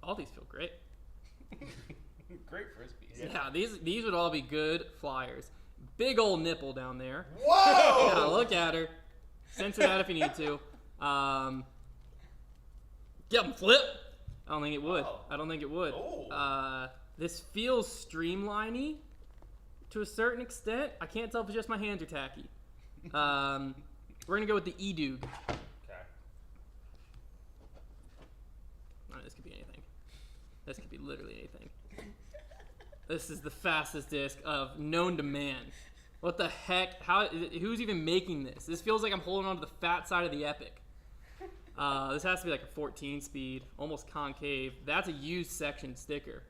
All these feel great. Great frisbees. Yeah, these would all be good flyers. Big old nipple down there. Whoa! Yeah, look at her. Censor that if you need to. Get them flip. I don't think it would. Oh. I don't think it would. Oh. This feels streamliney to a certain extent. I can't tell if it's just my hands are tacky. We're gonna go with the E-Doog. Okay. Oh, this could be anything. This could be literally anything. This is the fastest disc of known to man. What the heck? Who's even making this? This feels like I'm holding on to the fat side of the Epic. This has to be like a 14 speed, almost concave. That's a used section sticker.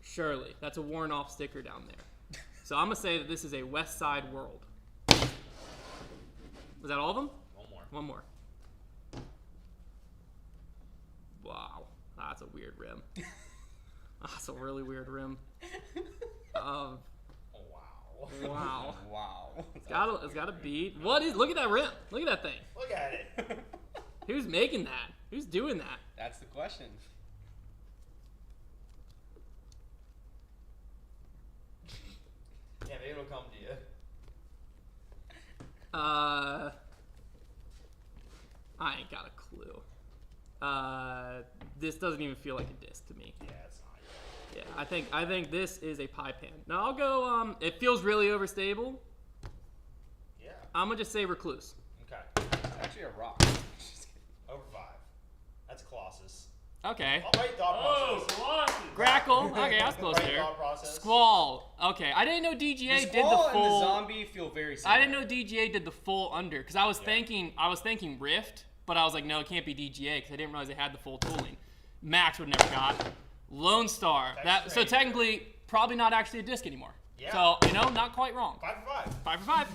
Surely. That's a worn off sticker down there. So I'm going to say that this is a West Side World. Was that all of them? One more. One more. Wow. That's a weird rim. That's a really weird rim. Wow. Wow. It's got a beat. Look at that rim. Look at that thing. Look at it. Who's making that? Who's doing that? That's the question. Yeah, maybe it'll come to you. I ain't got a clue. This doesn't even feel like a disc to me. Yeah, it's not. Yeah, I think this is a pie pan. Now I'll go. It feels really overstable. Yeah. I'm gonna just say Recluse. Okay. It's actually a rock. Over 5. That's Colossus. Okay. Oh, right thought process. Colossus. Grackle. Okay, I was close Right there. thought process. Squall. Okay, I didn't know DGA The did the Squall full. and the zombie feel very similar. I didn't know DGA did the full under because I was thinking Rift, but I was like, no, it can't be DGA because I didn't realize they had the full tooling. Max would never got. Lone Star. That's So crazy. technically, probably not actually a disc anymore. Yeah. So not quite wrong. 5 for 5. 5 for 5.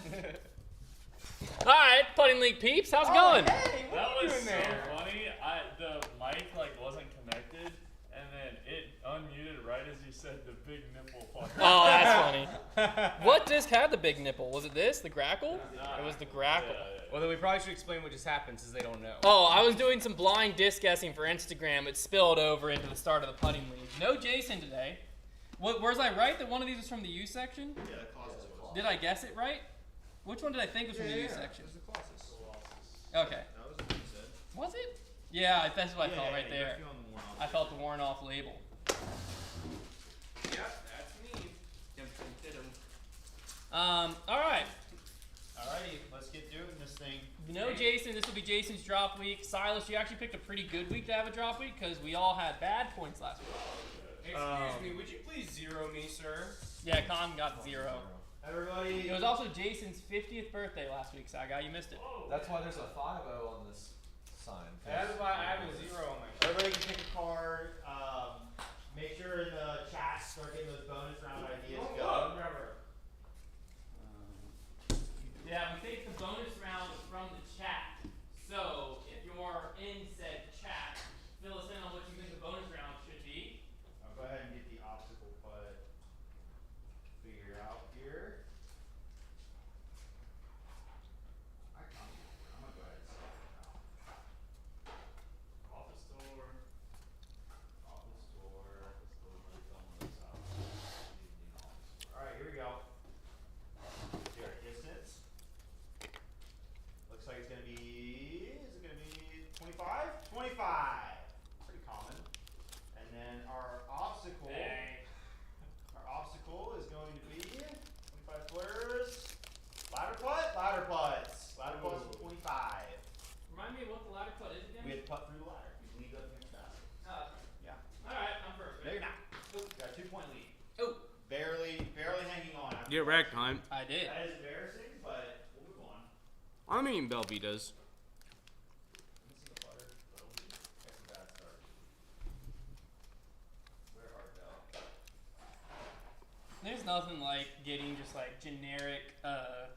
All right, putting league peeps, how's it going? Hey, what That are you was doing so there? funny. The mic wasn't connected, and then it unmuted right as you said the big nipple fucker. Oh, that's funny. What disc had the big nipple? Was it this, the Grackle? It was the Grackle. Well, then we probably should explain what just happened since they don't know. Oh, I was doing some blind disc guessing for Instagram. It spilled over into the start of the putting league. No Jason today. Was I right that one of these was from the U section? Yeah, that Colossus was. Did I guess it right? Which one did I think was from the U section? It was the Colossus. Okay. That was what you said. Was it? Yeah, that's what I felt right there. You're feeling the worn off. I felt the worn off label. Yep, that's me. All right. Alrighty, let's get doing this thing. No Jason, this will be Jason's drop week. Silas, you actually picked a pretty good week to have a drop week because we all had bad points last week. Excuse me, would you please zero me, sir? Yeah, Con got 0. Everybody. It was also Jason's 50th birthday last week, Saga. You missed it. That's why there's a 5-0 on this sign. That's why I have a 0 on my shirt. Everybody can pick a card. Make sure in the chat start getting those bonus round ideas going. Yeah, we take the bonus round from the chat. So if you're in said chat, fill us in on what you think the bonus round should be. I'll go ahead and get the obstacle putt figured out here. I'm gonna go ahead and set it now. Office door. Office door. Alright, here we go. Here, distance. Looks like it's gonna be, is it gonna be 25? 25! Pretty common. And then our obstacle. Our obstacle is going to be 25 footers. Ladder putt, ladder putts. Ladder putts with 25. Remind me of what the ladder putt is again? We had to putt through the ladder. We lead up against that. Yeah. Alright, I'm perfect. No, you're not. Got a 2-point lead. Oh, Barely hanging on. After Get wrecked, time. I did. That is embarrassing, but we'll move on. I'm eating Belvitas. Let me see the putter. That's a bad start. Where art thou? There's nothing like getting just generic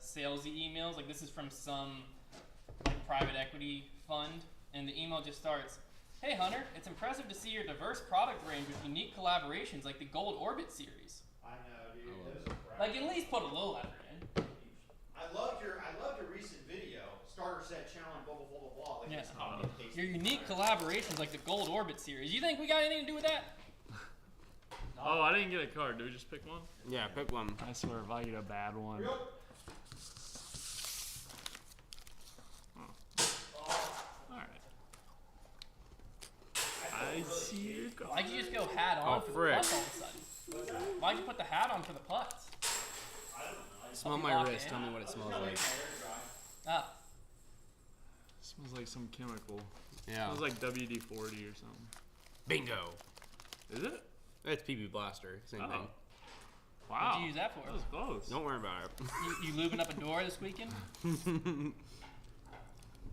salesy emails. Like this is from some private equity fund, and the email just starts, "Hey Hunter, it's impressive to see your diverse product range with unique collaborations like the Gold Orbit series. I know, dude. Those are crap. Like at least put a low letter in." I loved your recent video. starter set challenge, blah blah blah blah blah. Like Yeah. it's copy and paste. Your unique collaborations like the Gold Orbit series. You think we got anything to do with that? Oh, I didn't get a card. Do we just pick one? Yeah, pick one. I swear, if I get a bad one. Alright. I see your card. Why'd you just go hat on Oh, for frick. the putts all of a sudden? Why'd you put the hat on for the putts? Smell you my walk wrist. in. Tell me what it smells like. Ah, Smells like some chemical. Yeah. Smells like WD-40 or something. Bingo. Is it? It's PB Blaster. Same Oh. thing. Wow. what'd you use that for? That was close. Don't worry about it. You lubing up a door this weekend?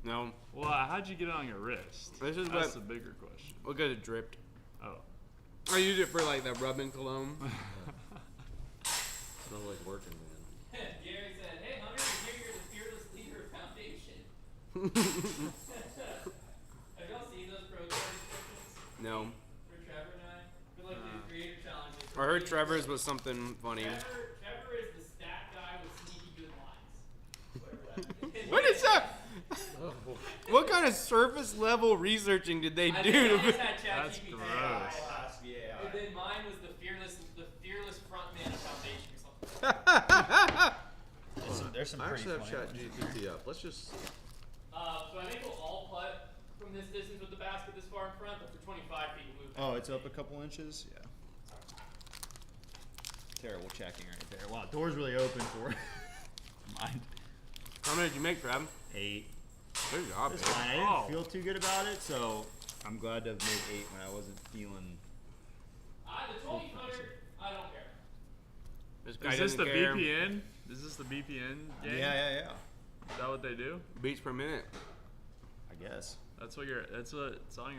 No. Well, how'd you get it on your wrist? This is That's what. the bigger question. Look at it dripped. Oh. I use it for like the rubbing cologne. Smells like working, man. Gary said, "Hey, Hunter, here you're the Fearless Leader Foundation." Have y'all seen those pro card descriptions No. for Trevor and I? For like the creator challenges. I heard Trevor's was something funny. Trevor is the stat guy with sneaky good lines. Whatever that is. What is that? What kind of surface level researching did they I do? think I just had That's ChatGPT. gross. Yeah. And then mine was the fearless frontman foundation or something. There's some I pretty actually have funny Chat ones. GPT up. Let's just. So I think we'll all putt from this distance with the basket this far in front, but for 25 feet we'll move back. Oh, it's up a couple inches. Yeah. Terrible checking right there. Wow, door's really open for mine. How many did you make, Trev? 8. Good job, It's babe. fine. I didn't Oh. feel too good about it, so I'm glad to have made 8 when I wasn't feeling. The 1200, I don't care. This guy Is this the doesn't care. BPN? Is this the BPN game? Yeah. Is that what they do? Beats per minute. I guess. That's what's on your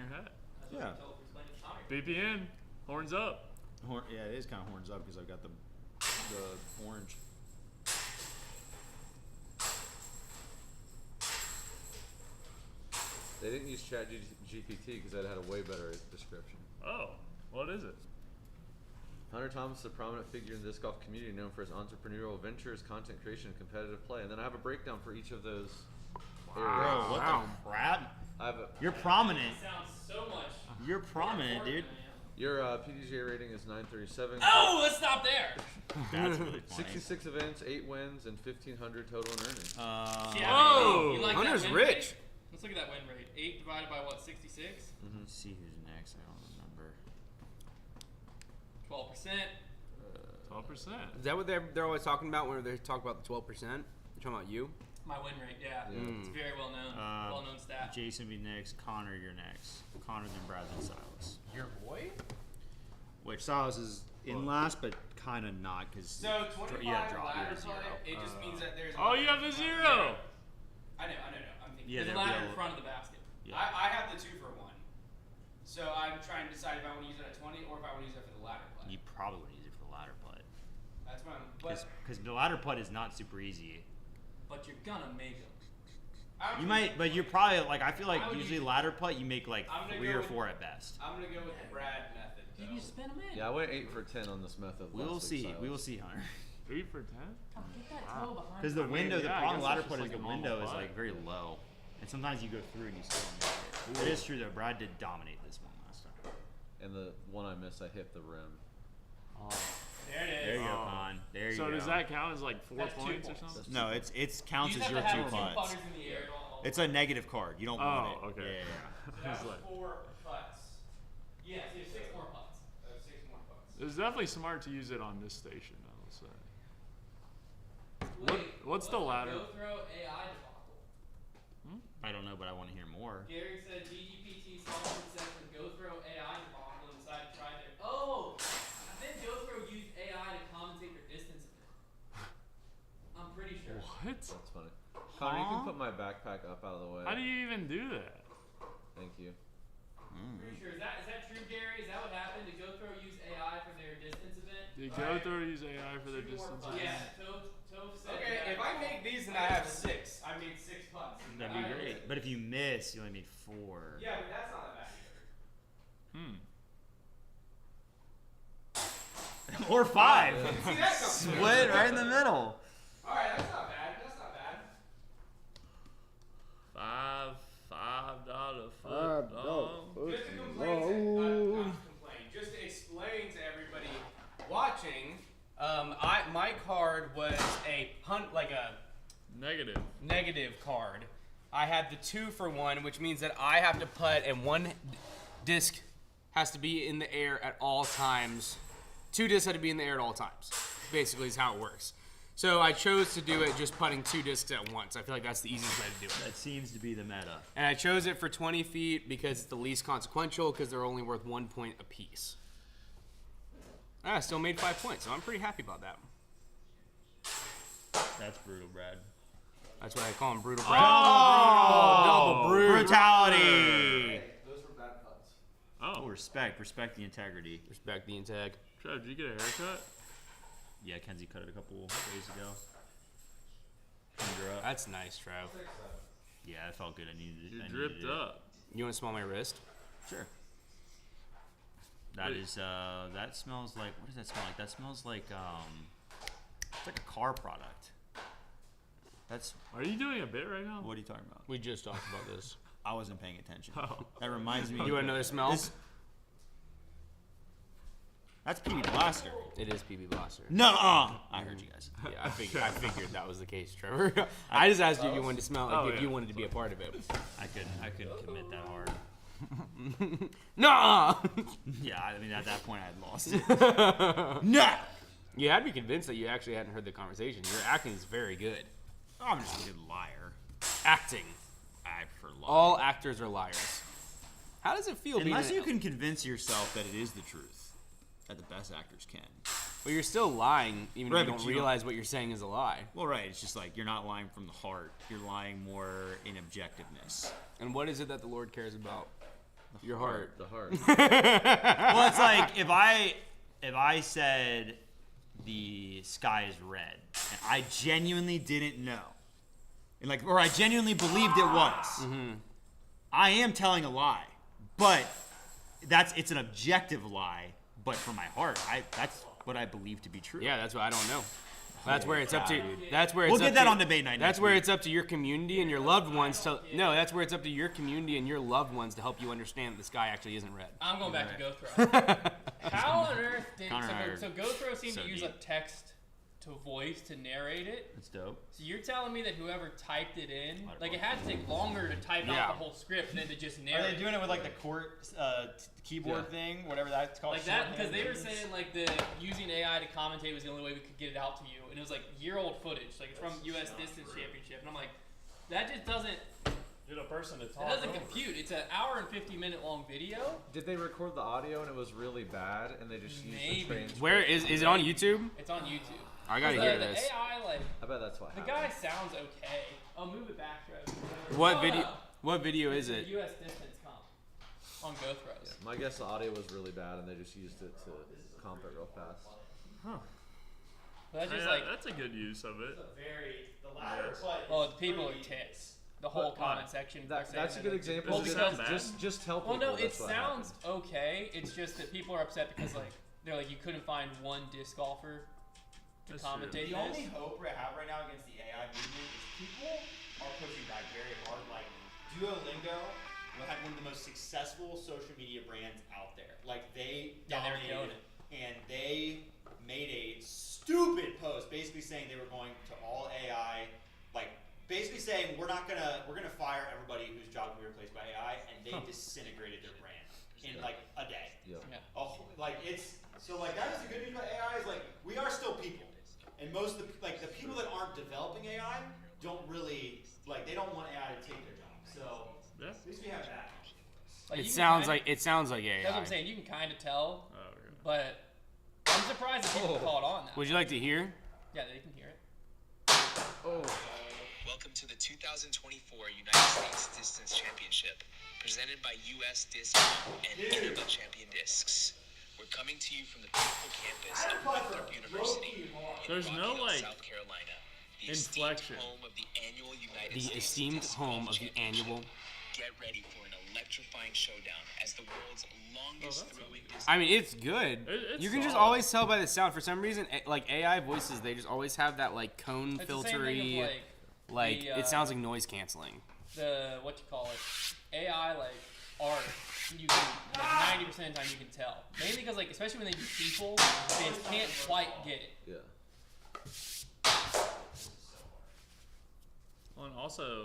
hat. That's Yeah. what I told explain to Connor. BPN. Horns up. Yeah, it is kind of horns up because I've got the orange. They didn't use Chat GPT because that had a way better description. Oh, what is it? Hunter Thomas is a prominent figure in the disc golf community known for his entrepreneurial ventures, content creation, and competitive play. And then I have a breakdown for each of those areas. Bro, what Wow. the crap? I have a, You're prominent. It sounds so much. You're prominent, dude. your PDGA rating is 937. Oh, let's stop there. That's really funny. 66 events, 8 wins, and 1,500 total in earnings. Yeah, Whoa, you like Hunter's that win rich. Rate? Let's look at that win rate. 8 divided by what? 66. Let's see who's next. I don't remember. 12%. 12%. Is that what they're always talking about when they talk about the 12%? They're talking about you? My win rate, yeah. Mm. It's very well known. Well known stat. Jason be next. Connor, you're next. Connor, then Brad, then Silas. Your boy? Which Silas is in last, but kind of not because So 25 ladder putt, it just means that there's. Oh, you have the 0. I know. I'm thinking. Yeah, There's a there'll be ladder a- in front of the basket. Yeah. I have the 2 for 1. So I'm trying to decide if I want to use it at 20 or if I want to use it for the ladder putt. You probably would use it for the ladder putt. That's what I'm. But Because the ladder putt is not super easy. But you're gonna make them. I don't You think- might, but you're probably like I feel like I would usually use- ladder putt you make like I'm gonna 3 go or with- 4 at best. I'm gonna go with the Brad method. You though. can just spin them in. Yeah, I went 8 for 10 on this method. We will last week, see. Silas. We will see, Hunter. 3 for 10? Oh, get that toe behind Because the you. window, the yeah, I problem guess ladder it's putt just is like the a window normal is putt. like very low, and sometimes you go through and you still don't make it. It is true though. Brad did dominate this one last time. And the one I missed, I hit the rim. Oh. There it is. There you go, Oh. Con. There you So go. does that count as like 4 That's 2 points or points. something? No, it's counts You as just your have to 2 have 2 putts. putters in the air. It's a negative card. You don't want Oh, it. okay. Yeah. So I that was was like- 4 putts. Yeah, so you have 6 more putts. 6 more putts. It's definitely smart to use it on this station, I will say. Wait, what's the ladder? Go throw AI debacle. I don't know, but I want to hear more. Gary said DGPT Solomon said the go throw AI debacle and decided to try their. Oh, I think go throw used AI to compensate their distance a bit. I'm pretty sure. What? That's funny. Connor, you can put my backpack up out of the way. How do you even do that? Thank you. Pretty sure. Is that true, Gary? Is that what happened? Did go throw use AI for their distance event? Did go through use AI for their distance? Yeah, Tove said. Okay, that. if I make these, then I have 6. I made 6 putts. That'd be great. But if you miss, you only made 4. Yeah, but that's not that bad either. Or 5. See, that's not Split right in the middle. Alright, that's not bad. That's not bad. foot. Just to complain, just to explain to everybody watching, my card was a negative card. I had the 2-for-1, which means that I have to putt and one disc has to be in the air at all times. 2 discs have to be in the air at all times. Basically, is how it works. So I chose to do it just putting 2 discs at once. I feel like that's the easiest way to do it. That seems to be the meta. And I chose it for 20 feet because it's the least consequential because they're only worth 1 point apiece. I still made 5 points, so I'm pretty happy about that. That's brutal, Brad. That's why I call him Brutal Brad. Oh, double brutality. Those were bad putts. Oh, respect the integrity. Respect the integ. Trev, did you get a haircut? Yeah, Kenzie cut it a couple days ago. Trimmed her up. That's nice, Trev. Yeah, it felt good. I needed it. You I dripped needed it. up. You want to smell my wrist? Sure. That is that smells like, what does that smell like? That smells like it's like a car product. That's, Are you doing a bit right now? what are you talking about? We just talked about this. I wasn't paying attention. Oh. That reminds me. You want another smell? That's PB Blaster. It is PB Blaster. No, I heard you guys. Yeah, I figured that was the case, Trevor. I just asked you if you wanted to smell, like if you wanted to be a part of it. I couldn't commit that hard. No. Yeah, I mean at that point I had lost it. No. You had me convinced that you actually hadn't heard the conversation. Your acting is very good. I'm just a good liar. Acting. I prefer lying. All actors are liars. How does it feel Unless being you can convince yourself that it is the truth, that the best actors can. But you're still lying, even Right, if you but don't you don't- realize what you're saying is a lie. Well, right. It's just like you're not lying from the heart. You're lying more in objectiveness. And what is it that the Lord cares about? Your heart. The heart. Well, it's like if I said the sky is red and I genuinely didn't know, and like, or I genuinely believed it was, I am telling a lie, but it's an objective lie. But from my heart, that's what I believe to be true. Yeah, that's what I don't know. That's where it's up to. That's where it's We'll up get that to, on debate night. That's next where week. it's up to your community and your loved ones to. No, that's where it's up to your community and your loved ones to help you understand that the sky actually isn't red. I'm going back to GoPro. How on earth did Konner and I are so GoPro seemed so to use deep. a text to voice to narrate it? That's dope. So you're telling me that whoever typed it in, Lot of like it fun. had to take longer to type Yeah. out the whole script than to just Are narrate. they doing it with like the court keyboard Yeah. thing, whatever that's called? Like that, because they were shorthand saying like the using AI to commentate was the only way we could get it out to you, and it was like year-old footage, like it's from U.S. Distance Championship, and I'm like, that just doesn't, Get a person to it talk. doesn't over. compute. It's an hour and 50-minute long video. Did they record the audio and it was really bad and they just used Maybe. the transcript? Where is it on YouTube? It's on YouTube. I gotta the, hear the this. AI, like I bet that's what the happened. guy sounds okay. I'll move it back, Trevor. What Oh, video? no. What video is It's it? a U.S. distance comp on GoPros. My guess the audio was really bad and they just used it to comp it real fast. But that's just Yeah, like, that's a good use of it. the latter putt. well, the people are tits. The whole comment section. are saying That's a that good it's- example. Well, Does it because sound bad? just tell people. well, no, it that's what sounds happened. okay. It's just that people are upset because like they're like you couldn't find one disc golfer to That's true. commentate The this. only hope we have right now against the AI movement is people are pushing back very hard. Like Duolingo had one of the most successful social media brands out there. Like they Yeah, they were killing dominated, and they made a stupid post basically saying they were going to all AI, like basically saying we're gonna fire everybody whose job will be replaced by AI, and they disintegrated their brand in like a day. Yep. Yeah. Like it's so like that is the good news about AI is like we are still people, and most of the people that aren't developing AI don't really like they don't want AI to take their job. So Yeah. at least we have that. Like, It you can sounds kinda- like AI. That's what I'm saying. You can kind of tell, Oh, okay. but I'm surprised that people caught on now. Would you like to hear? Yeah, they can hear it. Oh. Welcome to the 2024 United States Distance Championship, presented by US Disc and Enable Champion Discs. We're coming to you from the beautiful campus of Winthrop University in There's Rocky no, Hill, like, South Carolina, the inflection. esteemed home of the annual United The States esteemed Disc home Golf of the Championship. annual. Get ready for an electrifying showdown as the world's longest that's throwing distance. I mean, it's good. It's You can just solid. always tell by the sound. For some reason, like AI voices, they just always have that like cone It's the same thing filtery. of, Like the, it sounds like noise canceling. the what you call it, AI like art, you can like 90% of the time you can tell. Mainly because like especially when they do people, they can't quite get it. Yeah. Well, and also,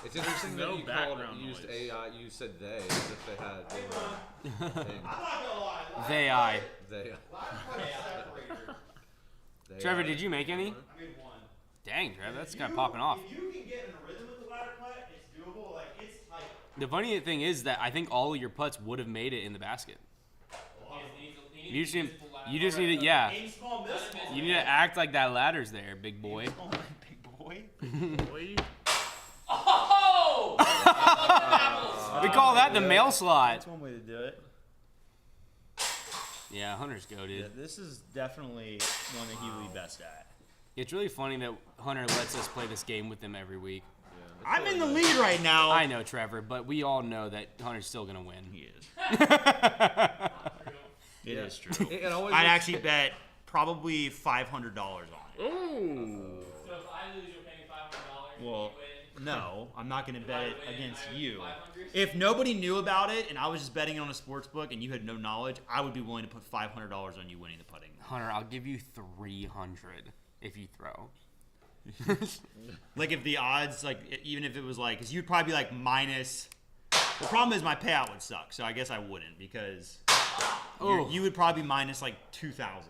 It's interesting no that you background used noise. AI. You said they, as if they had. They were thing. I'm not gonna lie. They I. They. They Trevor, did you make any? I made one. Dang, Trevor, that's kind of popping off. If you can get in a rhythm with the ladder putt, it's doable. Like it's tight. The funny thing is that I think all of your putts would have made it in the basket. You just need to, yeah. Aim small, miss small. You need to act like that ladder's there, big boy. Aim small, big boy. boy, Oh! We call that the mail slot. That's one way to do it. Yeah, Hunter's go, dude. Yeah, this is definitely one that he would be best at. It's really funny that Hunter lets us play this game with him every week. Yeah, I'm in the lead right now. I know, Trevor, but we all know that Hunter's still gonna win. He is. Yeah. It is true. It always I'd looks- actually bet probably $500 on it. ooh. So if I lose, you'll pay me $500. Well, if you win, no, I'm not going to bet it I win, against I owe you. 500? If nobody knew about it and I was just betting on a sports book and you had no knowledge, I would be willing to put $500 on you winning the putting. Hunter, I'll give you 300 if you throw. Like if the odds, like even if it was like, because you'd probably be like minus. The problem is my payout would suck, so I guess I wouldn't because Oh. you would probably be minus like 2,000.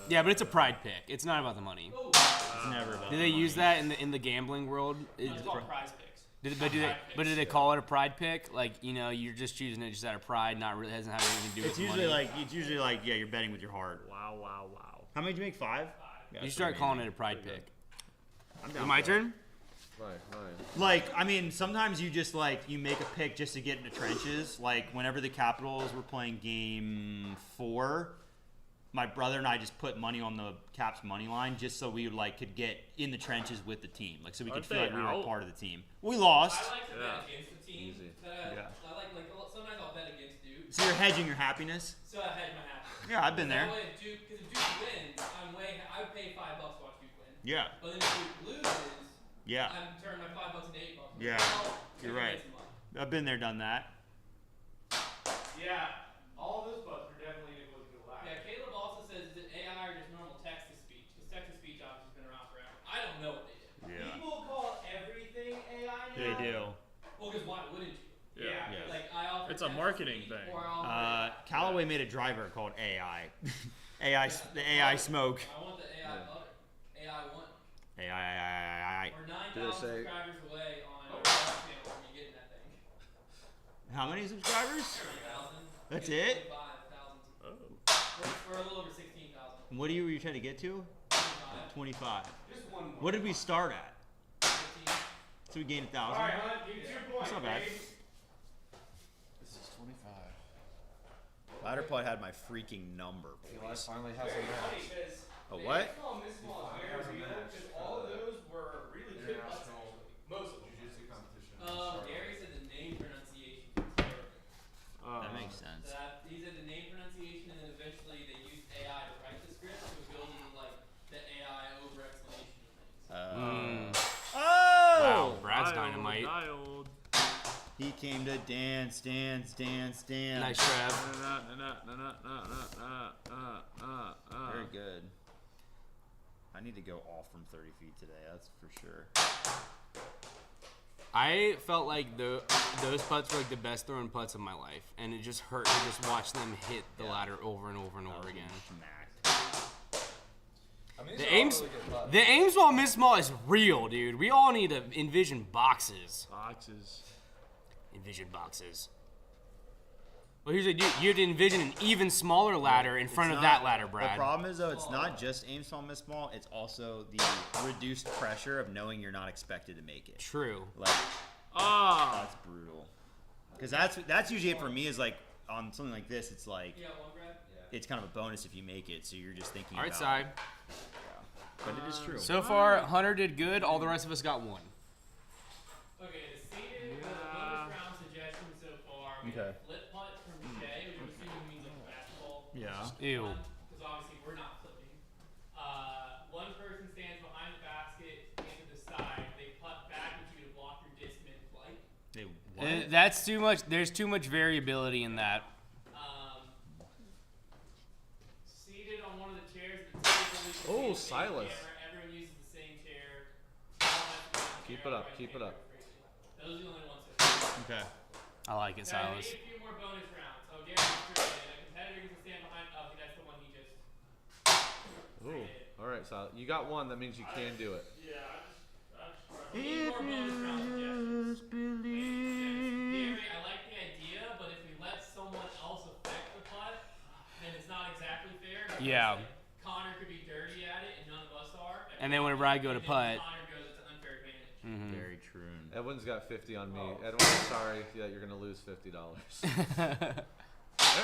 Yeah, but it's a pride pick. It's not about the money. It's never about. Do they use that in the gambling world? It's called prize picks. Do they call it a pride pick? Like, you know, you're just choosing it just out of pride, not really hasn't had anything to do with It's the usually money. like yeah, you're betting with your heart. Wow. How many did you make? 5? You start calling it a pride pick. I'm Is down it my for that. turn? Mine. Like, I mean, sometimes you just like you make a pick just to get in the trenches. Like whenever the Capitals were playing Game 4, my brother and I just put money on the Caps money line just so we like could get in the trenches with the team, like so we could Aren't feel they like we were out? part of the team. We lost, I like to Yeah. bet against the team. Easy. Yeah. I like sometimes I'll bet against Duke. so you're hedging your happiness. So I hedge my happiness. Yeah, I've been there. That way if Duke wins, I would pay $5 to watch Duke win. Yeah, But then if Duke loses, yeah, I'm turning my $5 into $8. Yeah, Well, you're I can right. make some money. I've been there, done that. Yeah, all those butts are definitely equal to the last. Yeah, Caleb also says is it AI or just normal text to speech? Because text to speech obviously has been around forever. I don't know what they did. Yeah, People call everything AI now. they do. Well, because why wouldn't you? Yeah. Yeah. Like I offer It's a text to marketing speech, thing. Or I offer Callaway made a driver called AI. The AI smoke. I want the AI butter. AI one. AI. We're Do they 9,000 say- subscribers away on our YouTube channel from you getting that thing. How many subscribers? 3,000. That's it? 25,000. Oh. We're a little over 16,000. What are you trying to get to? 25. 25. Just one more. What did we start at? 15. So we gained 1,000. Alright, Hunt, give 2 points. That's not bad. babe. This is 25. Ladder putt had my freaking number. Eli finally has a match. A what? All of those were really good putts, actually. Most of them. Gary said the name pronunciation was terrible. That makes sense. He said the name pronunciation, and then eventually they used AI to write the script, so it goes into like the AI over explanation of things. Oh! Wow, Brad's dynamite. Dialed. He came to dance. Nice, Trev. Very good. I need to go off from 30 feet today, that's for sure. I felt like those putts were like the best throwing putts of my life, and it just hurt to just watch them hit the ladder over and over and over again. Smacked. I mean, The aim small, miss small is real, dude. We all need to envision boxes. Boxes. Envision boxes. Well, here's the deal. You have to envision an even smaller ladder in front of that ladder, Brad. The problem is, though, it's not just aim small, miss small. It's also the reduced pressure of knowing you're not expected to make it. True. Like, that's brutal. Because that's usually it for me is like, on something like this, it's like, You got one, Brad? it's kind of a bonus if you make it, so you're just thinking All right, about side. But it is true. So far, Hunter did good. All the rest of us got 1. Okay, the seated was the lowest round suggestion so far. We Okay. had flip putt from Jay, which I'm assuming means like basketball. Yeah. Ew. Because obviously we're not flipping. One person stands behind the basket, into the side. They putt back, which you to block your disc mid-flight. They Ew. That's too much. There's too much variability in that. Seated on one of the chairs at the table. Oh, Silas. Everyone uses the same chair. Keep it up. Keep it up. Those are the only ones. Okay. I like it, Now, Silas. we need a few more bonus rounds. So Gary, a competitor can stand behind. Oh, that's the one he just. Ooh. All right, Silas. You got one. That means you can do it. Yeah, I just We need more bonus round suggestions. Believe. Gary, I like the idea, but if we let someone else affect the putt, then it's not exactly fair. Because, Yeah. like, Konner could be dirty at it, and none of us are. And then whenever I go to And then putt. Konner goes, it's an unfair advantage. Very true. Edwin's got 50 on me. Edwin, I'm sorry that you're gonna lose $50. There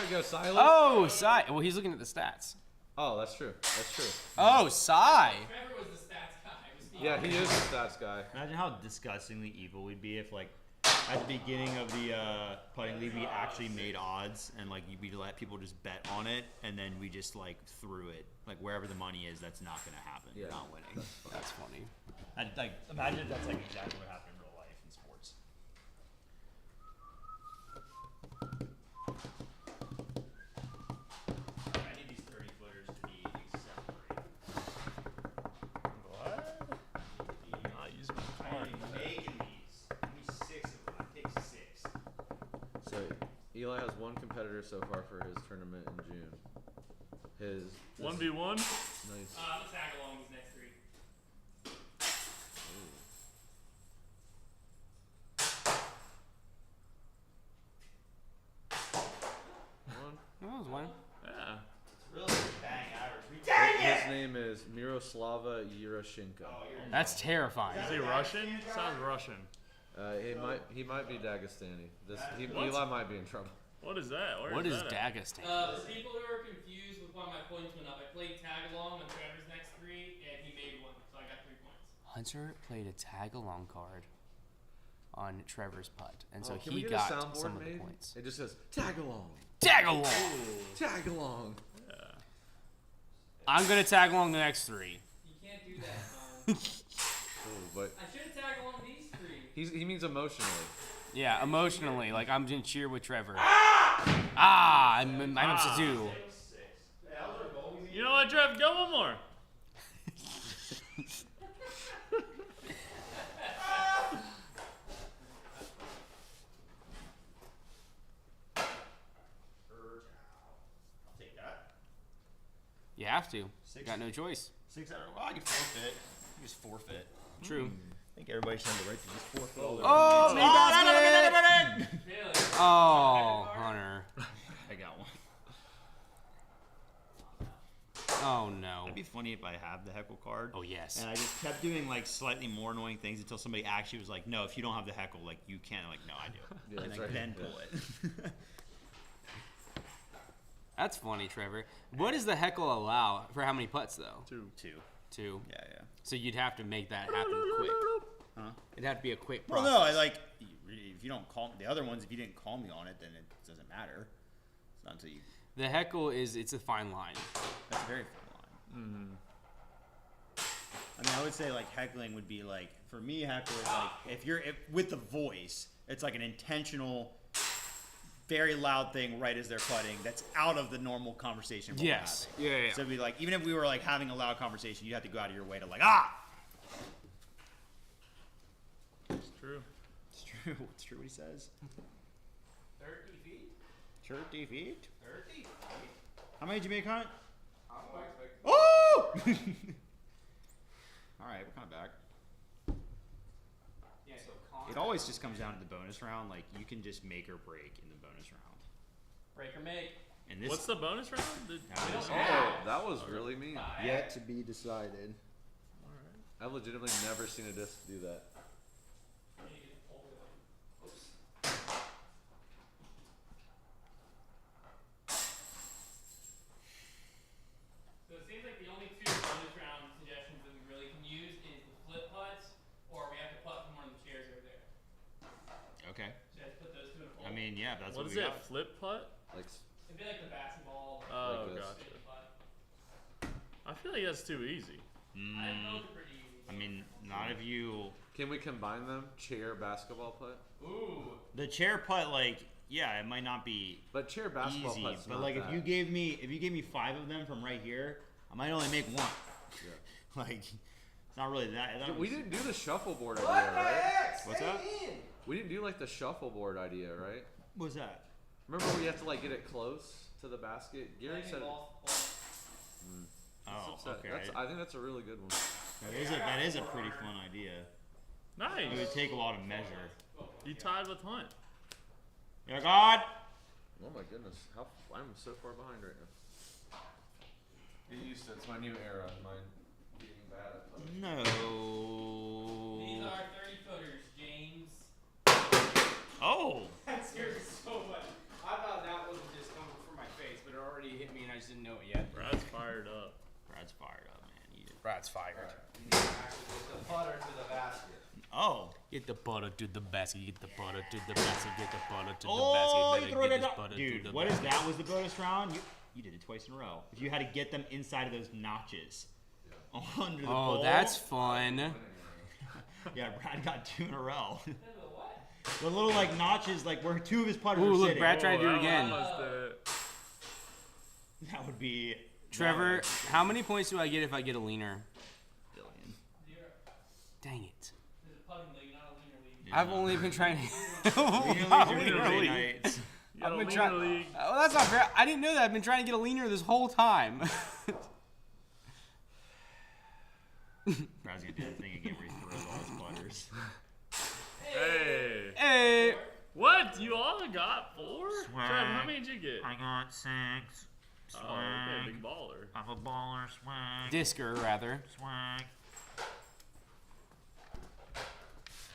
we go, Silas. Oh, Well, he's looking at the stats. Oh, that's true. That's true. Oh, Cy. Trevor was the stats guy. Yeah, he is the stats guy. Imagine how disgustingly evil we'd be if, like, at the beginning of the putting league, we actually made odds and like we let people just bet on it, and then we just like threw it like wherever the money is. That's not gonna happen. Yeah. You're not winning. That's funny. I'd, like imagine if that's like exactly what happened in real life in sports. I need these 30 footers to be exemplary. What? Not use my I card. ain't making these. Give me 6 of them. I take 6. So Eli has one competitor so far for his tournament in June. His 1v1? nice. Let's tag along these next three. One. That was one. Yeah. Really bang average. His name is Miroslava Yuroshenko. That's terrifying. Is he Russian? Sounds Russian. He might be Dagestani. What? Eli might be in trouble. What is that? Where What is that at? Dagestan? For people who are confused with why my points went up, I played tag along on Trevor's next three, and he made one, so I got 3 points. Hunter played a tag along card on Trevor's putt, and so Can he we get a got soundboard some of the made? points. It just says tag along. Tag along. Tag along. I'm gonna tag along the next 3. You can't do that, Oh, but I should have tagged along these 3. he means emotionally. Yeah, emotionally, like I'm in cheer with Trevor. I'm up to 2. You know what, Trev? Go one more. I'll take that. You have to. 6. Got no choice. 6 out of. Well, I can forfeit. You just forfeit. True. I think everybody should have the right to just forfeit all their Oh, money. basket! Really? Oh, Hunter. I got one. Oh no. It'd be funny if I have the heckle card. Oh yes. And I just kept doing like slightly more annoying things until somebody actually was like, "No, if you don't have the heckle, like you can't." I'm like, "No, I do." Yeah, and that's I right. then Yeah. pull it. That's funny, Trevor. What does the heckle allow for how many putts though? 2. 2. Yeah, yeah. So you'd have to make that happen quick. Huh? It'd have to be a quick Well, process. no, I like if you don't call the other ones. If you didn't call me on it, then it doesn't matter. It's not until you. The heckle it's a fine line. That's a very fun line. I mean, I would say like heckling would be like for me, heckle is like if with the voice, it's like an intentional, very loud thing right as they're putting. That's out of the normal conversation. What Yes. We're having. Yeah. So it'd be like even if we were like having a loud conversation, you have to go out of your way to like ah. It's true. It's true. It's true what he says. 30 feet? 30 feet. 30 feet? How many did you make, Hunt? I'm not expecting. Oh! All right, we're kind of back. Yeah, so Konner. It always just comes down to the bonus round. Like you can just make or break in the bonus round. Break or make. And this What's the bonus round? Oh, that was really mean. Yet to be decided. I've legitimately never seen a disc do that. So it seems like the only 2 bonus round suggestions that we really can use is the flip putts, or we have to putt from one of the chairs over there. okay. Should I just put those 2 in a poll? I mean, yeah, that's What what, is we it? got. Flip putt? Like, It'd be like the basketball. Oh, this. gotcha. Spin putt. I feel like that's too easy. I think those are pretty easy, I mean, not if you. Can we combine them? Chair basketball putt? Ooh. The chair putt, like, yeah, it might not be But chair basketball easy, putt's but not like that. if you gave me 5 of them from right here, I might only make 1. Yeah. Like, it's not really that. Yeah, we didn't do the shuffleboard What idea, the right? heck? What's that? Stay in. We didn't do like the shuffleboard idea, right? What's that? Remember we have to like get it close to the basket? Gary said. Oh, okay. I think that's a really good one. That is a pretty fun idea. It Nice. would take a lot of measure. You tied with Hunt. Yeah, God. Oh my goodness, I'm so far behind right now. Get used to it. It's my new era. Mine being bad at putting. No. These are 30-footers, James. Oh. That scared me so much. I thought that wasn't just coming from my face, but it already hit me and I just didn't know it yet. Brad's fired up. Brad's fired up, man. Brad's fired. You need to actually get the putter to the basket. Oh. Get the butter to the basket, get the butter to the basket, get the butter to the Oh, basket. you throw it up. Dude, what is that? Was the bonus round? You did it twice in a row. If you had to get them inside of those notches. Under the Oh, bowl. that's fun. Yeah, Brad got 2 in a row. The little like notches, like where 2 of his putters Ooh, are look, sitting. Brad tried to do it that again. was the- That would be Trevor, how many points do I get if I get a leaner? billion. Dang it. This is a putting league, not a leaner league. I've only been trying to. Thursday nights. You got I've a been leaner trying. league. Oh, that's not fair. I didn't know that. I've been trying to get a leaner this whole time. Brad's gonna do the thing again where he throws all his putters. Hey. Hey. What? You all got 4? Swag. Trev, how many did you get? I got 6. Swag. Oh, okay, big baller. I'm a baller. Swag. Discer, rather. Swag.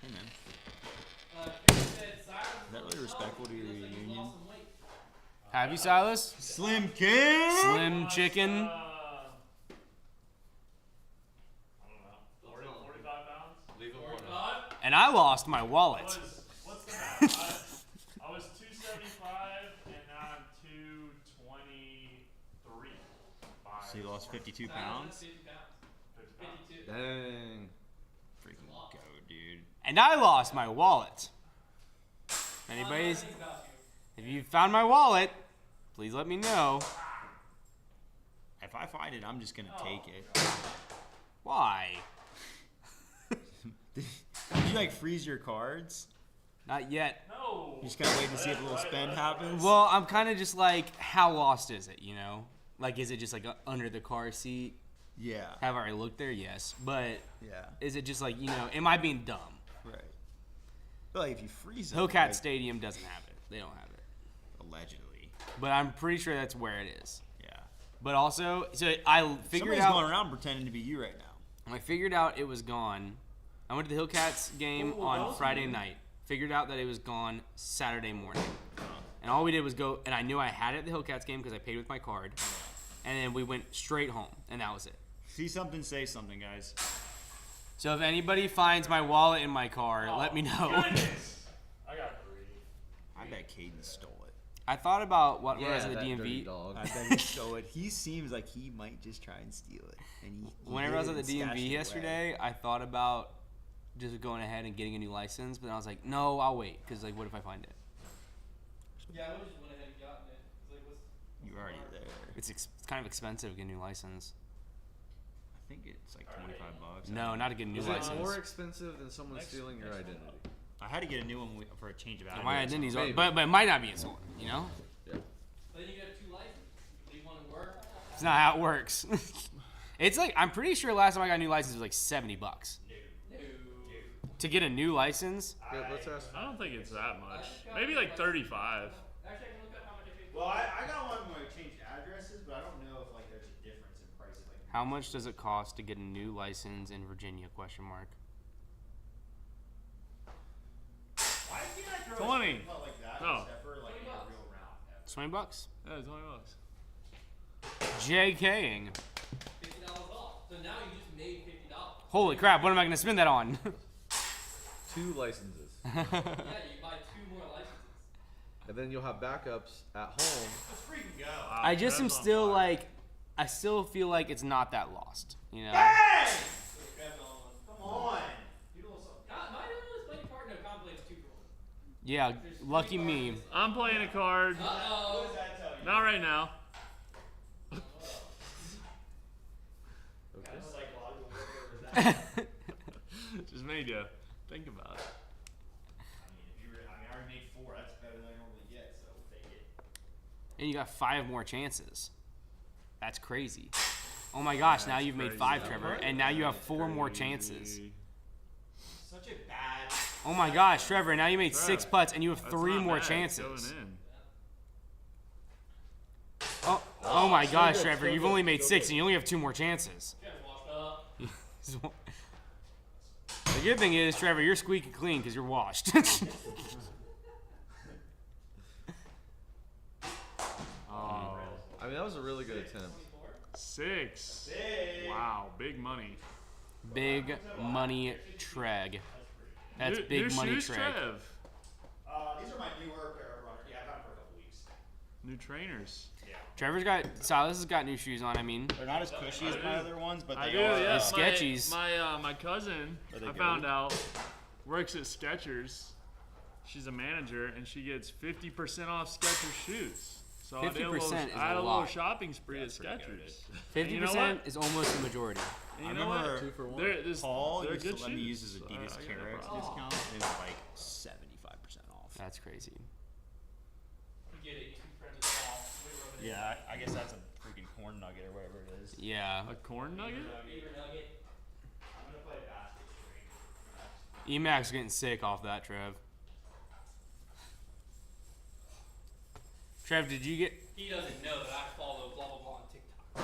Hey man, Chris said Silas is that really respectful to your union? Have you, Silas? Slim King. Slim chicken. I don't know. 40, 45 pounds? Leave it one. And I lost my wallet. What's the math? I was 275 and now I'm 223. So you lost 52 pounds. 50 pounds. 52. Dang. Freaking go, dude. And I lost my wallet. Anybody's? If you found my wallet, please let me know. If I find it, I'm just gonna take it. Why? Did you like freeze your cards? Not yet. No. You just gotta wait to see if a little spend happens. Well, I'm kind of just like, how lost is it, you know? Like, is it just like under the car seat? Yeah. Have I already looked there? Yes. But Yeah. is it just like, you know, am I being dumb? Right. But like if you freeze it, Hillcat like, Stadium doesn't have it. They don't have it. allegedly. But I'm pretty sure that's where it is. Yeah. But also, so I figured Somebody's out. going around pretending to be you right now. I figured out it was gone. I went to the Hillcats game on Friday night. Figured out that it was gone Saturday morning. And all we did was go, and I knew I had it at the Hillcats game because I paid with my card. And then we went straight home, and that was it. See something, say something, guys. So if anybody finds my wallet in my car, let me know. Goodness. I got 3. I bet Caden stole it. I thought about what when I was at the that dirty DMV. dog. I bet he stole it. He seems like he might just try and steal it. And he Whenever I was hid at it the and stashed DMV it yesterday, I thought about just going ahead and getting a new license, but then I was like, no, I'll wait, because like, what if I find it? Yeah, I would have just went ahead and gotten it. It's like, what's away. You're already there. It's kind of expensive to get a new license. I think it's like $25. No, not to get a new Is license. it more expensive than someone stealing your identity? I had to get a new one for a change of address. My identity's Maybe. but it might not be stolen, you know? Yeah. But then you get 2 licenses. Leave one in work. It's not how it works. It's like, I'm pretty sure last time I got a new license was like $70. No. To get a new license, Yeah, let's ask. I don't think it's that much. Maybe like 35. Actually, I can look up how much I paid for Well, I got one where I changed addresses, but I don't know if like there's a difference in prices. Like, how much does it cost to get a new license in Virginia, question mark? why can't I throw 20. a putt like that No. except for like in a real round? $20? Yeah, it's $20. JKing. $50 off. So now you just made $50. Holy crap, what am I going to spend that on? 2 licenses. Yeah, you buy 2 more licenses. And then you'll have backups at home. Let's freaking go. I just am Trev's on still fire. like, I still feel like it's not that lost, you know? Hey! So grab it all in one. Yeah, lucky me. I'm playing a card. What does that tell you? Not right now. What kind of psychological warfare was that? Just made you think about it. I already made 4. That's better than I normally get, so we'll take it. And you got 5 more chances. That's crazy. Oh my gosh, now you've made 5, Trevor. And now you have 4 more chances. Such a bad. Oh my gosh, Trevor, now you made 6 Trev, putts and you have That's 3 not more bad. chances. Going in. Oh my gosh, Trevor, you've only made 6 and you only have 2 more chances. The good thing is, Trevor, you're squeaky clean because you're washed. Oh, I mean, that was a really good attempt. 6. Wow, big money. Big money Treg. That's New- big new money shoes, Treg. Trev. These are my newer pair of runners. Yeah, I've had them for a couple weeks. New trainers. Silas has got new shoes on, I mean. They're not as cushy as my other ones, but I they do, are. yeah. The Skechers. My cousin, Are they I good? found out, works at Skechers. She's a manager, and she gets 50% off Skechers shoes. So I did a 50% little, is I had a a little lot. shopping spree That's at pretty good. Skechers. 50% you know what? is almost the majority. And I you know remember what? 2 for 1. Paul they're used good to let me use shoes. his So Adidas I got no Carex problem. discount. It was like 75% off. That's crazy. Get it. You can print it all. We rub it in. Yeah, I guess that's a freaking corn nugget or whatever it is. Yeah. A corn nugget? Beaver nugget. I'm gonna play basket string. Emacs getting sick off that, Trev. Trev, did you get... He doesn't know that I follow blah blah blah on TikTok.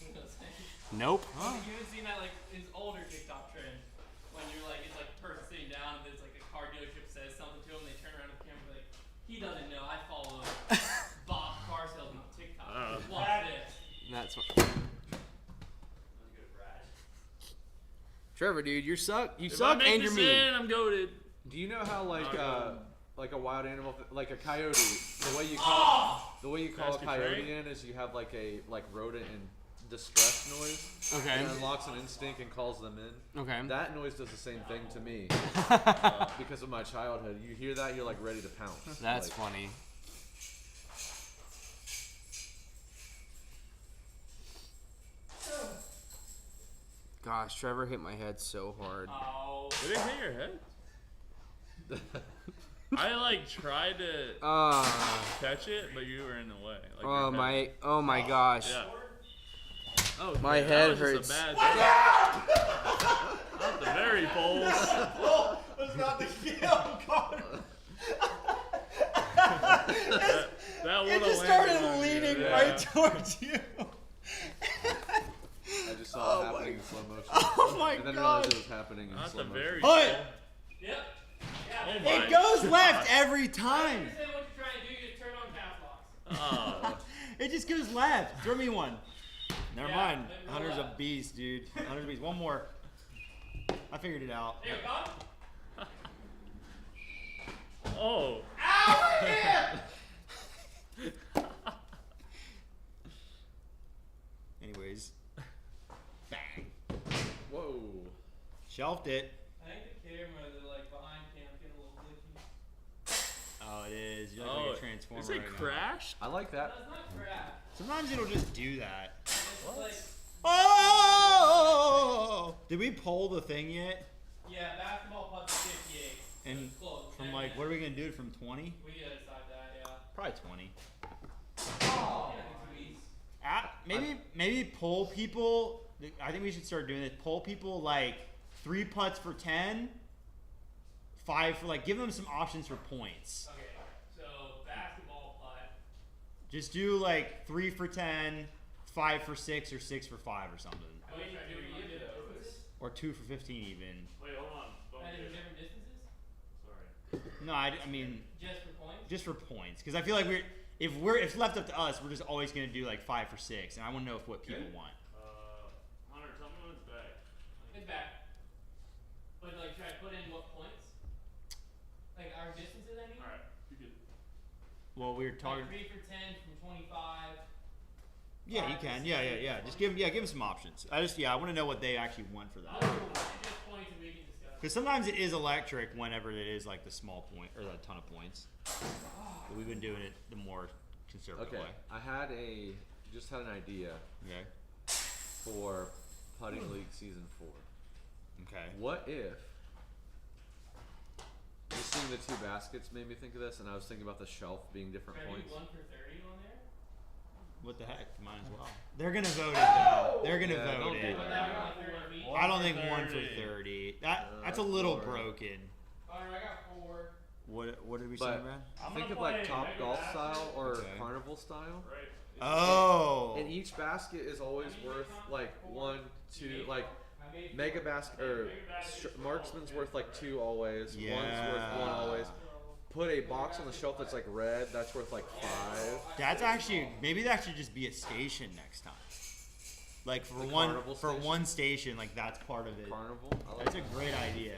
You know what I'm saying? Nope. You haven't seen that, like, his older TikTok trend when you're like, it's like a person sitting down and there's like a car dealership says something to him, they turn around to the camera and be like, he doesn't know I follow Bob car salesman on TikTok. Watch this. That's what... That was good, Brad. Trevor, dude, you suck. You If I suck make and you're this mean. in, I'm goated. Do you know how like a wild animal, like a coyote, the way you call a Basket coyote tray? in is you have like a rodent in distress noise. Okay. It unlocks an instinct and calls them in. Okay. That noise does the same thing to me because of my childhood. You hear that, you're like ready to pounce. That's like, funny. Gosh, Trevor hit my head so hard. Oh. Did it hit your head? I like tried to catch it, but you were in the way. Like your head. Oh my gosh. Yeah. Oh, My that head was just hurts. A bad Not the very poles. Oh, was not the kill card. That It would've just landed started on you, leaning yeah. right towards you. I just saw it happening in slow motion. Oh my and then God. realized it was happening in Not slow the motion. very Put. pole. Yep. Yeah. Oh my It goes left God. every I time. understand what you're trying to do. You just turn on cap locks. Oh. It just goes left. Throw me one. Never Yeah, mind. then roll Hunter's a left. beast, dude. Hunter's a beast. One more. I figured it out. There, God. Oh. Anyways. Bang. Whoa. Shelved it. I think the camera, the like behind cam's getting a little glitchy. Oh, it is. You're Oh, like a transformer is it right now. crashed? I like that. That's not crap. Sometimes it'll just do that. It's like, Oh! Did we pull the thing yet? yeah, basketball putt 58. And It's close. from 10 like, minutes. what are we gonna do from 20? We gotta decide that, yeah. Probably 20. Yeah, I think 2 weeks. Maybe pull people. I think we should start doing this. Pull people like 3 putts for 10, 5 for like. Give them some options for points. Okay, so basketball putt. Just do like 3 for 10, 5 for 6, or 6 for 5 or something, Wait, do we give distances? or 2 for 15 even. Wait, hold on. Don't And get in it. different distances? Sorry. No, I mean Just for points? just for points, because I feel like if it's left up to us, we're just always gonna do like 5 for 6, and I want to know what people want. Hunter, tell me when it's back. It's back. But like, should I put in what points? Like our distances, I mean? Alright, you good. Well, we were talking. Like 3 for 10 from 25. Yeah, you can. Yeah. Just give them some options. I want to know what they actually want for I'll that. do just points and we can discuss. Because sometimes it is electric whenever it is like the small point or the ton of points. But we've been doing it the more conservative Okay, way. I just had an idea Okay. for Putting League Season 4. Okay. What if, just seeing the two baskets made me think of this, and I was thinking about the shelf being different Can I do points. 1 for 30 on there? What the heck? Might as well. They're gonna vote it though. They're gonna Yeah, vote don't do it. that. I don't think 1 for 30. That's a little broken. Alright, I got 4. What did we say, But man? think of like Top Golf style or Okay. Carnival style. Right. Oh. And each basket is always worth like 1, 2, like Mega Basket or Marksman's worth like 2 always. One's worth 1 always. Put a box on the shelf that's like red. That's worth like 5. That's actually maybe that should just be a station next time. Like for The one Carnival for station? one station, like that's part of it. Carnival. I like That's a that. great idea.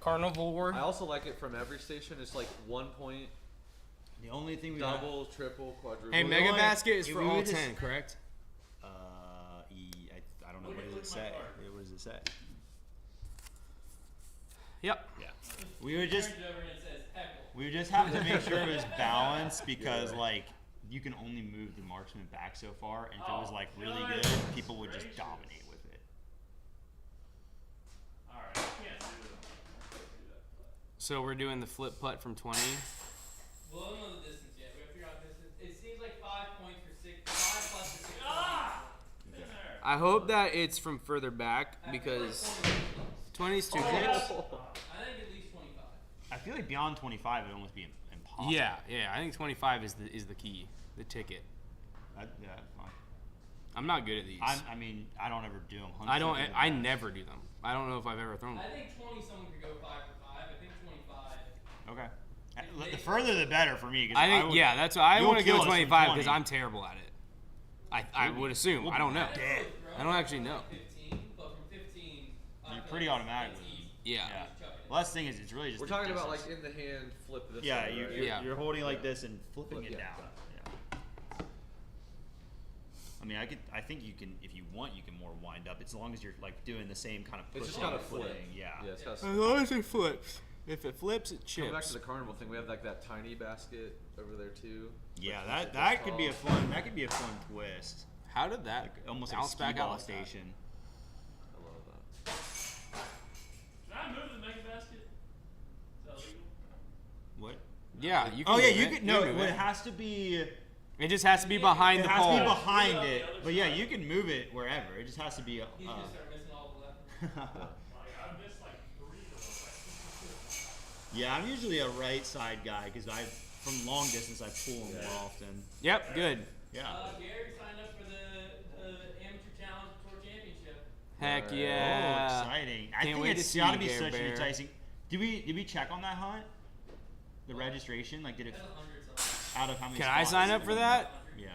Carnivore. I also like it from every station. It's like 1 point, The only thing we double, triple, quadruple. Hey, Well, Mega only- Basket is if for we all would just- 10, correct? I don't know what does it say. What does it say? Yep. Yeah. We would just Turns over and it says heckle. we would just have to make sure it was balanced because like you can only move the marksman back so far, and if it was like really good, people would just dominate with it. Alright, I can't do that. So we're doing the flip putt from 20. We'll don't know the distance yet. We have to figure out distance. It seems like 5 points for 6. 5 plus for 6. In there. I hope that it's from further back because 20 is too close. I think at least 25. I feel like beyond 25 would almost be impossible. Yeah, I think 25 is the key, the ticket. Yeah, fine. I'm not good at these. I mean, I don't ever do them. I never do them. I don't know if I've ever thrown them. I think 20 someone could go 5 for 5. I think 25. Okay. The further the better for me. 'Cause I think would, that's why I you'll want to kill go us from 25 because 20. I'm terrible at it. I would assume. I don't know. Dead. I don't actually know. 15, but from 15, I You're feel pretty like automatic it's with easy. Yeah. Yeah. Just chuck it. Well, that's the thing is, it's really just. We're the talking about like distance. in the hand, flip this. Yeah, way, right? Yeah. you're holding like this and flipping Flip, it yeah, down. exactly. Yeah. I mean, I think you can, if you want, you can more wind up. As long as you're like doing the same kind of It's just pushing gotta and flip. flipping. Yeah. Yeah, it's got. As long as it flips. If it flips, it Coming back chips. to the carnival thing, we have like that tiny basket over there too. Yeah, Like, that could be a fun. That could be a fun twist. How did that Like almost like a bounce skee back ball out like that? station. I love that. Can I move the Mega Basket? Is that legal? What? Yeah, you can. Oh yeah, move you it. could. No, move it it. has to be. It just has to be behind It the has to be pole. behind What about it. the other But yeah, side? you can move it wherever. It just has to be a. He's gonna start missing all the left. Like, I've missed like 3 of them. Yeah, I'm usually a right side guy because from long distance I pull them more often. Yep, good. Yeah. Gary signed up for the amateur challenge tour championship. Heck Oh, Oh, yeah. exciting! I Can't think wait to it's see got to you, be Gare such an Bear. enticing. Did we check on that hunt? The registration, like did it That's 100 something. out of how many? Can I spots? sign up for that? Yeah.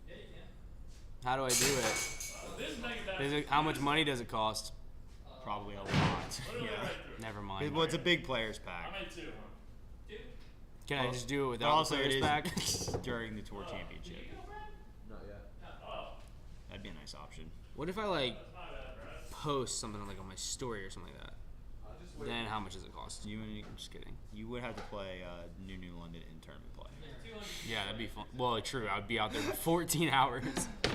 Yeah, you can. How do I do it? This Mega Basket. Is it how much money does it cost? Probably a lot. Literally Yeah. right through. Never mind. Well, it's a big players I pack made 2, huh? Dude, Can I just do it but without also the it players is back? during the tour championship. Not yet. Oh, That'd be a nice option. What if I like that's not bad, right? post something like on my story or something like that? Then how much does it cost? I'm just kidding. You would have to play New London in tournament play. there's 200. Yeah, that'd be fun. Well, true. I'd be out there for 14 hours.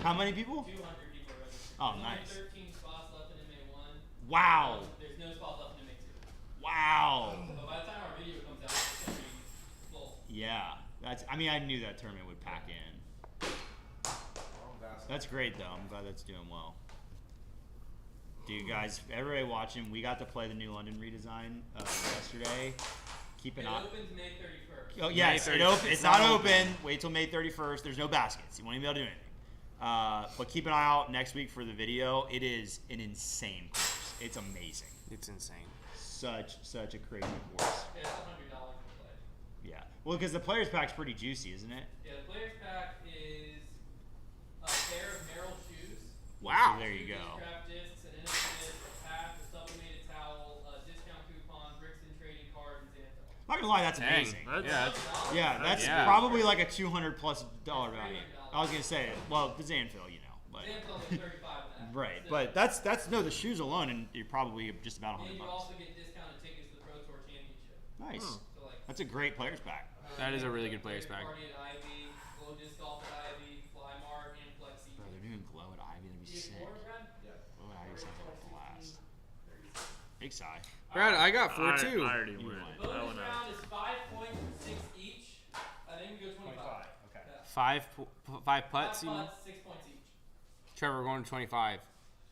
How many people? 200 people registered. Oh, There's nice. only 13 spots left in MA1. Wow. There's no spots left in MA2. Wow. But by the time our video comes out, it's gonna be full. Yeah. I mean, I knew that tournament would pack in. That's great, though. I'm glad that's doing well. Dude, guys, everybody watching, we got to play the New London redesign yesterday. Keep an It eye. opens May 31st. Oh yes, May it 31st. it's not open. Wait till May 31st. There's no baskets. You won't even be able to do anything. But keep an eye out next week for the video. It is an insane course. It's amazing. It's insane. Such a crazy course. Yeah, it's $100 to play. Yeah. Well, because the players pack's pretty juicy, isn't it? Yeah, the players pack is a pair of Merrill shoes. Wow. So there you two go. Discraft discs, an innocent disc, a pack, a sublimated towel, a discount coupon, Brixton trading card, and Xanthil. I'm not gonna lie, that's Dang. amazing. Yeah, Yeah, that's Yeah. probably like a $200+ value. I was gonna say, well, the Xanthil, you know, but Xanthil is 35 in that. right. So- But that's no the shoes alone, and you're probably just about And $100. you also get discount Nice. So, like, That's a great player's pack. That is a really good player's pack. Party at Ivy, Glow Disc Golf at Ivy, Fly Mark, and Flexi. Bro, they're doing glow at Ivy. That'd be You sick. get 4, Brad? Glow at Ivy sounds like a blast. Big sigh. Brad, I got 4 I too. already You went. won. That Bonus one out. round is 5 points, 6 each. I think we go 25. Okay. Yeah. 5 putts. 5 You mean? putts, 6 points each. Trevor, we're going to 25.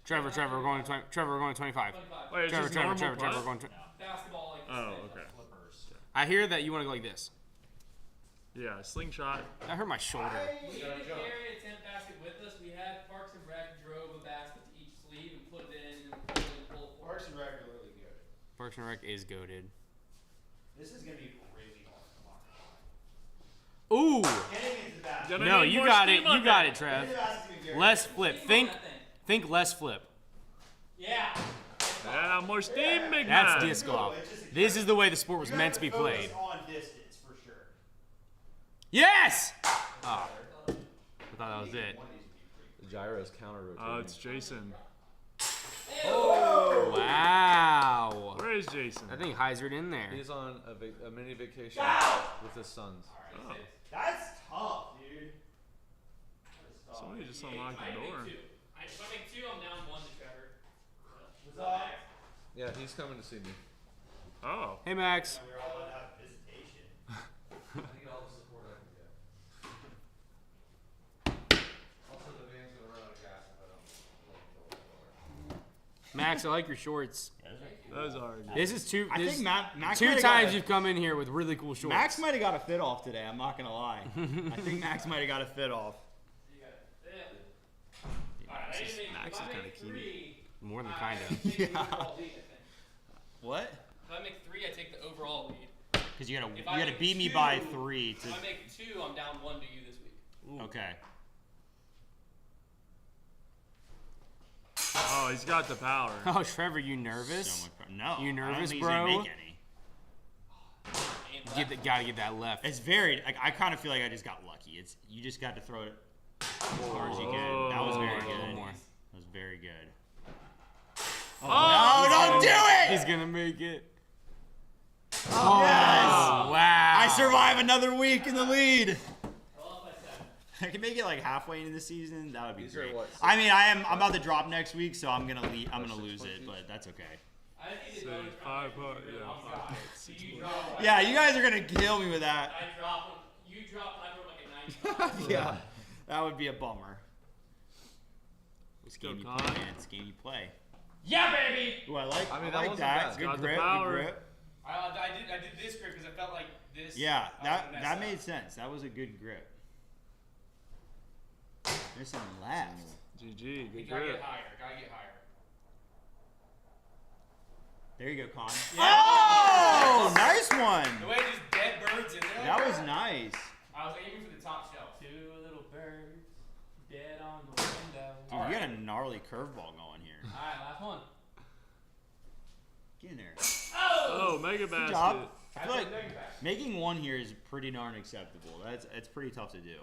Trevor, we're going to 25. 25. Wait, it's Trevor, just normal Trevor, putt? we're going to. Basketball, like this Oh, thing. okay. Flippers. I hear that you want to go like this. Yeah, slingshot. That hurt my shoulder. We didn't carry a 10th basket with us. We had Parks and Rec drove a basket to each sleeve and put it in and pull it and pull it forward. Parks and Rec are really good. Parks and Rec is goaded. This is gonna be crazy hard. Come on. Ooh! Getting into the basket. Gonna No, need you more got it. steam on You got that. it, Trev. Getting to the basket's gonna be very Less good. flip. Steam Think on that thing. think less flip. Yeah. Yeah, more steam, big That's man. disc golf. This is the way the sport was You meant have to be focus played. on distance for sure. Yes! Oh, I thought that was it. One of these would be pretty The gyro's counter rotating. Oh, it's Jason. Wow. Where is Jason? I think Heisered in there. He's on a mini vacation with his sons. Oh, That's tough, dude. That is tough. somebody just unlocked I the make door. 2. If I make 2, I'm down 1 to Trevor. What's up? Yeah, he's coming to see me. Oh, Hey, Max. We're all gonna have visitation. I need all the support I can get. Also, the van's gonna run out of gas if I don't. Max, I like your shorts. those are. This is two. I This think Max 2 might have got times a- you've come in here with really cool shorts. Max might have got a fit off today. I'm not gonna lie. I think Max might have got a fit off. You got it. Yeah. Alright, I need to make, Max if is I kinda make cute. 3, More than I kind of. take the Yeah. overall lead, I think. What? If I make 3, I take the overall lead. Because you If I gotta make beat me 2, by 3 If I make 2, I'm down 1 to you this week. Okay. Oh, he's got the power. Oh, Trevor, you nervous? So much no. You I don't nervous, think he's gonna bro? make any. Gotta get that left. It's very. Like, I kind of feel like I just got lucky. It's you just got to throw it as far as you can. That was very A little good. more. That was very good. Oh, No, don't do it! He's gonna make it. Yes! Wow. I survive another week in the lead. Well, if I said. I can make it like halfway into the season. That would be These are great. what, I mean, I'm about to drop next week, so I'm gonna lose it, but that's okay. I think Say the bonus 5 round putt. is really Yeah, long 5 shot. putt, So 6 you putt. drop one. Yeah, you guys are gonna kill me with that. I drop one. You drop one. I throw like a 90. Yeah, that would be a bummer. This Go game you Con. play, man. This game you play. Yeah, baby. Ooh, I like. I mean, I that like wasn't that. bad. Good Got the grip. power. Good grip. I did this grip because I felt like this. Yeah, I was gonna mess that up. made sense. That was a good grip. There's some left. GG, You good gotta grip. get higher. Gotta get higher. There you go, Con. Yeah. Oh, nice The one. way just dead birds in there. That was nice. I was aiming for the top shelf. 2 little birds dead on the window. Dude, you got a gnarly curveball going here. All right, last one. Get in there. Oh, mega Good job. basket. I feel like making one here is pretty darn acceptable. It's pretty tough to do.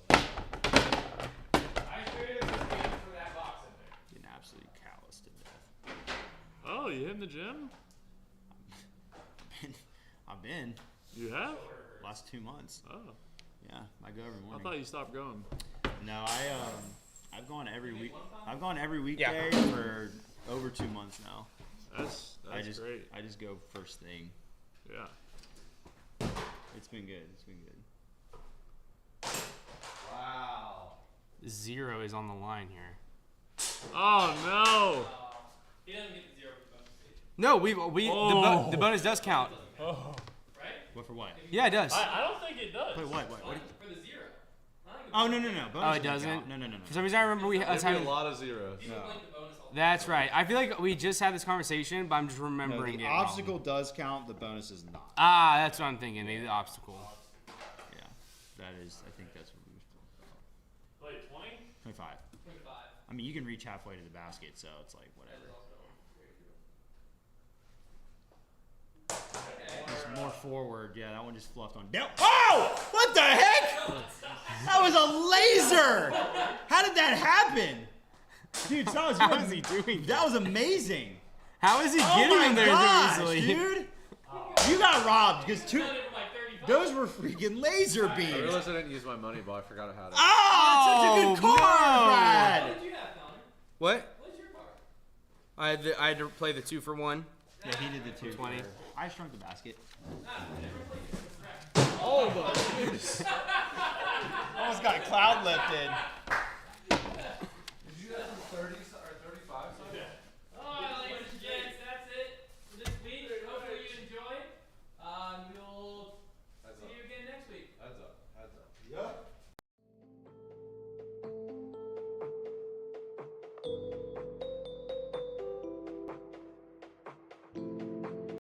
I traded this game for that box in there. Getting absolutely calloused to death. Oh, you hit in the gym? I've been You have? last 2 months. Oh, Yeah, I go every I morning. thought you stopped going. No, I've gone every week. I've gone every weekday for over 2 months now. That's great. I just go first thing. Yeah. It's been good. It's been good. Wow. 0 is on the line here. Oh no. He doesn't get the 0 for bonus stage, No, Oh. the bonus does count. right? What for what? Yeah, it does. I don't think it does. Wait, what? What? For the 0. Oh no. Bonus it doesn't? count. No. For some reason, I remember us There'd be having. a lot of zeros. People blink the bonus all the That's right. I feel like we just had this conversation, but I'm just No, remembering the it wrong. obstacle does count. The bonus is not. Ah, that's what I'm thinking. Maybe the obstacle. Yeah, that is. I think that's what we were. Wait, 20? 25. 25. I mean, you can reach halfway to the basket, so it's like That whatever. is also very true. Okay. It's more forward. Yeah, that one just fluffed on down. Oh! What the heck? That was a laser! How did that happen? Dude, Silas, How is he doing that was amazing. How is he Oh getting my him there gosh, so easily? dude. You got robbed because two. Selling it for like 35. Those were freaking laser I beams. realized I didn't use my money, but I forgot I had it. Oh, it's such a good card, Brad. What did you have, Konner? What? What's your card? I had to play the 2 for 1. Yeah, he did the 2. 20. I shrunk the basket. Nah, never played it. It's correct. Oh my goodness. Almost got cloud lifted. Did you guys do 30 or 35 something? Alright, ladies and gents, that's it for this week. Hopefully you enjoyed. We'll see you again next week. Heads up. Heads up. Yep.